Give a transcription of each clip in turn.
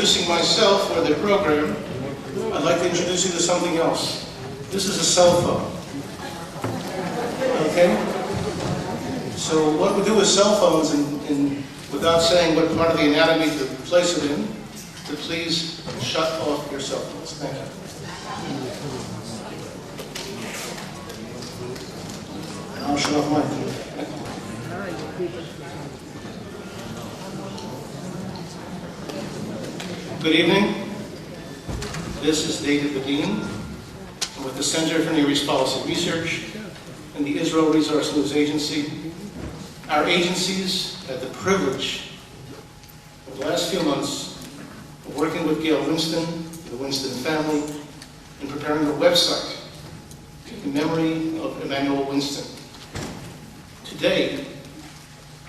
introducing myself or the program, I'd like to introduce you to something else. This is a cell phone. Okay? So what we do with cell phones, and without saying what part of the anatomy to place it in, to please shut off your cell phones. Thank you. And I'll shut off mine. Good evening. This is David Bedeen with the Center for Near East Policy Research and the Israel Resource News Agency. Our agencies had the privilege of the last few months of working with Gail Winston, the Winston family, in preparing a website in memory of Emmanuel Winston. Today,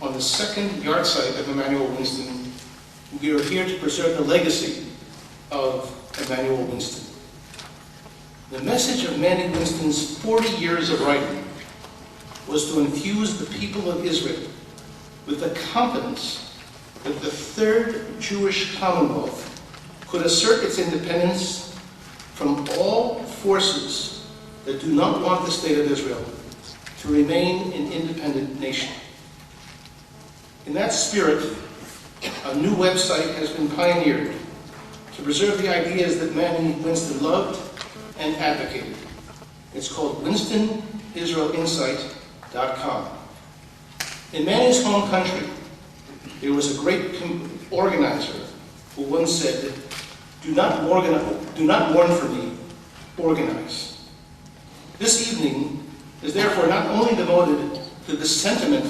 on the second yahrzeit of Emmanuel Winston, we are here to preserve the legacy of Emmanuel Winston. The message of Manny Winston's 40 years of writing was to infuse the people of Israel with the confidence that the Third Jewish Commonwealth could assert its independence from all forces that do not want the state of Israel to remain an independent nation. In that spirit, a new website has been pioneered to preserve the ideas that Manny Winston loved and advocated. It's called WinstonIsraelInsight.com. In Manny's home country, there was a great organizer who once said, do not mourn for me, organize. This evening is therefore not only devoted to the sentiment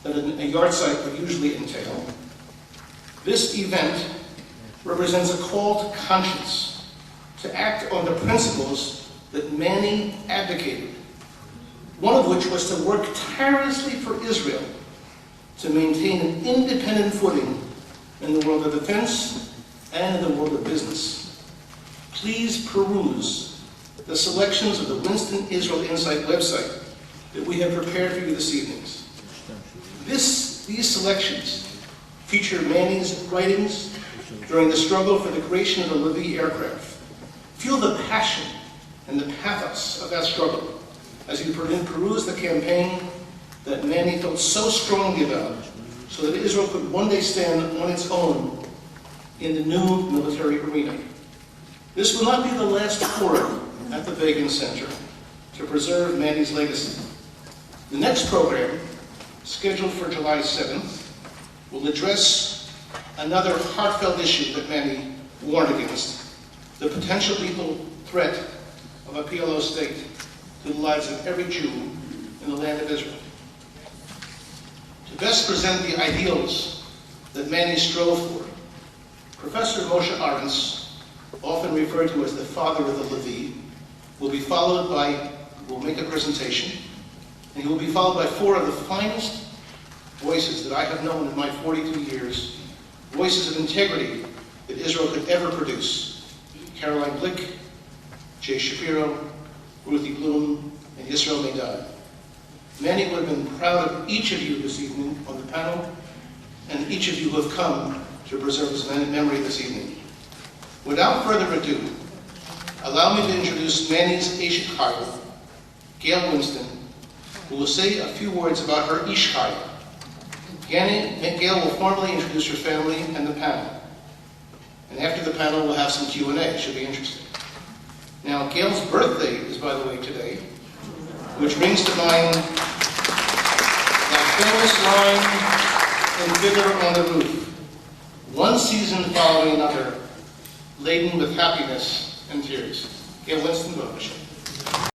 that a yahrzeit would usually entail. This event represents a call to conscience, to act on the principles that Manny advocated, one of which was to work tirelessly for Israel to maintain an independent footing in the world of defense and in the world of business. Please peruse the selections of the Winston Israel Insight website that we have prepared for you this evening. These selections feature Manny's writings during the struggle for the creation of the Levi aircraft. Feel the passion and the pathos of that struggle as you peruse the campaign that Manny felt so strongly about, so that Israel could one day stand on its own in the new military arena. This will not be the last forum at the Begin Center to preserve Manny's legacy. The next program, scheduled for July 7th, will address another heartfelt issue that Manny warned against, the potential lethal threat of a PLO state to the lives of every Jew in the land of Israel. To best present the ideals that Manny strove for, Professor Moshe Arens, often referred to as the father of the Levi, will make a presentation, and he will be followed by four of the finest voices that I have known in my 42 years, voices of integrity that Israel could ever produce. Caroline Blick, Jay Shapiro, Ruthie Bloom, and Yisrael Meidad. Manny would have been proud of each of you this evening on the panel, and each of you who have come to preserve his memory this evening. Without further ado, allow me to introduce Manny's Eish Chayil, Gail Winston, who will say a few words about her Eish Chayil. Gail will formally introduce her family and the panel. And after the panel, we'll have some Q&A. It should be interesting. Now, Gail's birthday is, by the way, today, which brings to mind that famous line in Fiddler on the Roof. One season following another, laden with happiness and tears. Gail Winston, go ahead.